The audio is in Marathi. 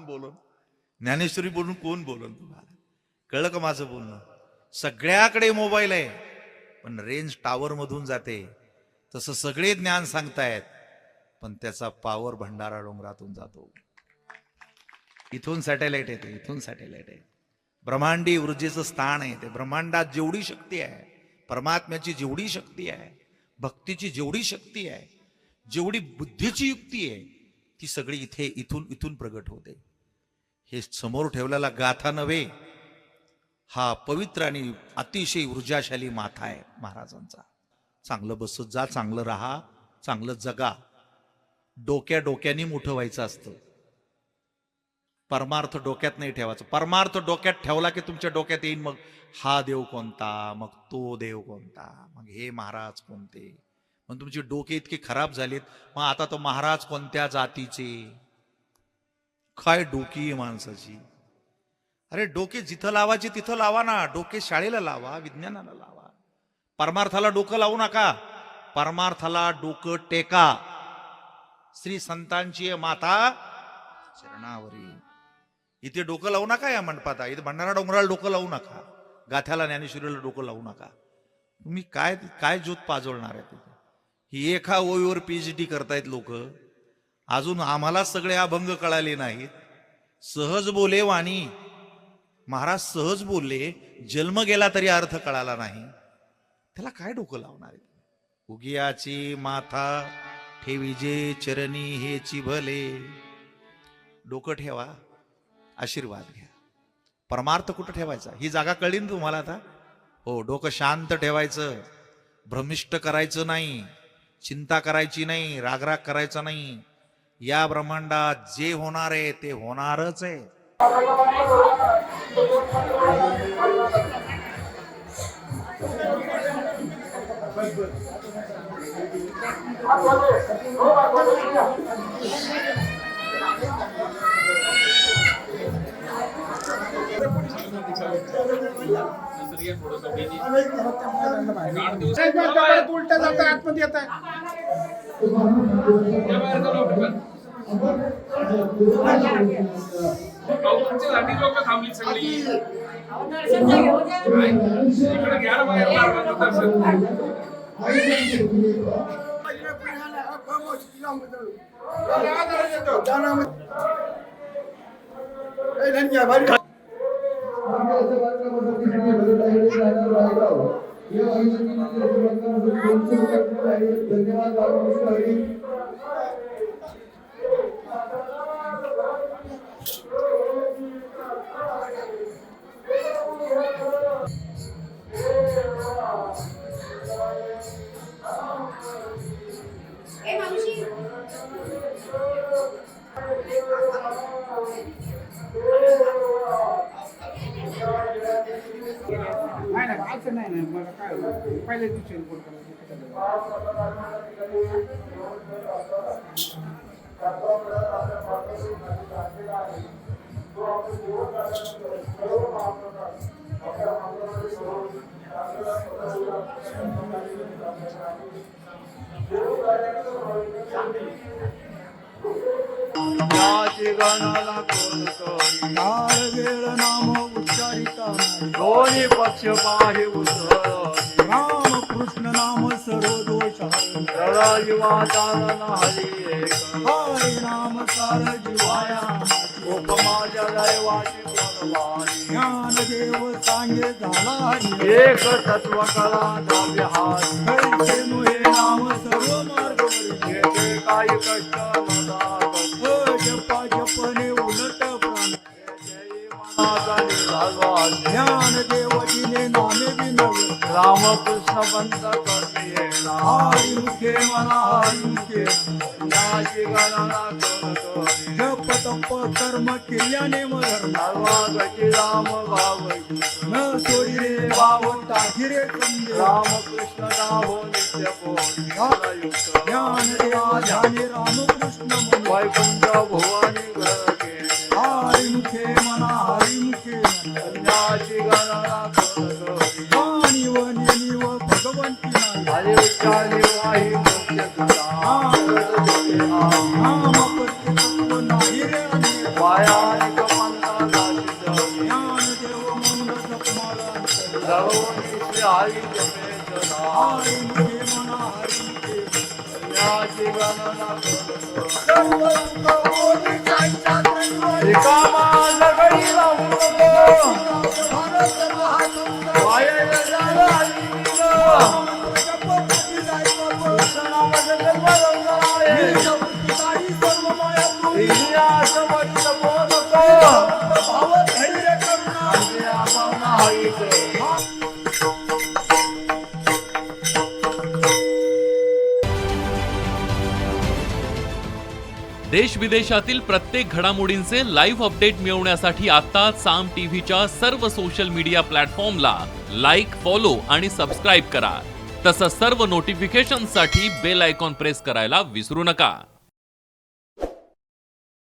बोलन? ज्ञानेश्वरी बोलून कोण बोलन? तुम्हाला कळलं का माझं बोलणं? सगळ्याकडे मोबाईल आहे, पण रेंज टावर मधून जाते. तसं सगळे ज्ञान सांगतायत, पण त्याचा पॉवर भंडारा डोंगरातून जातो. इथून सॅटेलाइट येते, इथून सॅटेलाइट आहे. ब्रह्मांडी ऊर्जेचं स्थान आहे. ते ब्रह्मांडात जेवढी शक्ती आहे, परमात्म्याची जेवढी शक्ती आहे, भक्तीची जेवढी शक्ती आहे, जेवढी बुद्धीची युक्ती आहे, ती सगळी इथून प्रगट होते. हे समोर ठेवलेला गाथा नव्हे, हा पवित्र आणि अतिशय ऊर्जाशाली माथा आहे महाराजांचा. चांगलं बसत जा, चांगलं राहा, चांगलं जगा. डोक्याने मोठं व्हायचं असतं. परमार्थ डोक्यात नाही ठेवायचं. परमार्थ डोक्यात ठेवला की तुमच्या डोक्यात येईल मग हा देव कोणता, मग तो देव कोणता, मग हे महाराज कोणते. मग तुमची डोके इतके खराब झालीत. मग आता तो महाराज कोणत्या जातीचे? काय डोकी आहे माणसाची. अरे डोके जिथं लावायचे तिथं लावा ना. डोके शाळेला लावा, विज्ञानाला लावा. परमार्थाला डोकं लावू नका. परमार्थाला डोकं टेका. श्री संतांची माता चरणावरी. इथे डोकं लावू नका. या मंडपात इथे भंडारा डोंगराला डोकं लावू नका. गाथ्याला ज्ञानेश्वरीला डोकं लावू नका. तुम्ही काय ज्योत पाजवणार आहे तिथे? ही एका ओवीवर PhD करतायत लोक. अजून आम्हाला सगळे अभंग कळाले नाहीत. सहज बोले वाणी. महाराज सहज बोलले, जन्म गेला तरी अर्थ कळाला नाही. त्याला काय डोकं लावणार आहे? उगियाची माथा ठेविजे चरणी हेची भले. डोकं ठेवा, आशीर्वाद घ्या. परमार्थ कुठं ठेवायचा? ही जागा कळली ना तुम्हाला आता? हो, डोकं शांत ठेवायचं. भ्रमिष्ट करायचं नाही, चिंता करायची नाही, रागराग करायचा नाही. या ब्रह्मांडात जे होणार आहे ते होणारच आहे. उलट जात आतमध्ये येत आहे. लोक थांबली सगळी. इकडे घ्या नाही मला काय पहिल्या दिवशी गणाला कोण काळ वेळ नाम उच्चारिता दोन्ही पक्ष पाहे उतरली. राम कृष्ण नाम सर्व दोष जीवाचारण हरी एक हरी नाम सार जीवाया उपमा जयवाची ज्ञान देव सांगे झाला एक तत्व कला द्रव्य हात हे नाम सर्व मार्ग घेते काही कष्ट जपा जपणे उलट प्राण ज्ञान देवजीने नामे विनवे रामकृष्ण बंद करते हरी मुखे मला हरी मुखे याची गणना करतो जप तप कर्म केल्याने धर्म राम भाव न सोडी रे भाव टाकी रे कंदे रामकृष्ण गावो नित्य बोल ज्ञान देवा ध्याने रामकृष्ण वैकुंठ भुवानी घरके हरी मुखे मना हरी मुखे याची गणना करतो वाणी वनी व भगवंती हरी उच्चारी वाही मोक्ष तुला नाम प्रत्येक नाही रे वाया हरी जपेश हरी मुखे मना हरी मुखे याची गणना करतो सर्व रंग ओढी त्यांच्या तन्मय रिकामा लगडी लावू नको भारत महासमुद्र वायेला झाला हरी देश विदेशातील प्रत्येक घडामोडींचे लाईव्ह अपडेट मिळवण्यासाठी आता साम टीव्हीच्या सर्व सोशल मीडिया प्लॅटफॉर्मला लाईक, फॉलो आणि सबस्क्राईब करा. तसंच सर्व नोटिफिकेशनसाठी बेल आयकॉन प्रेस करायला विसरू नका.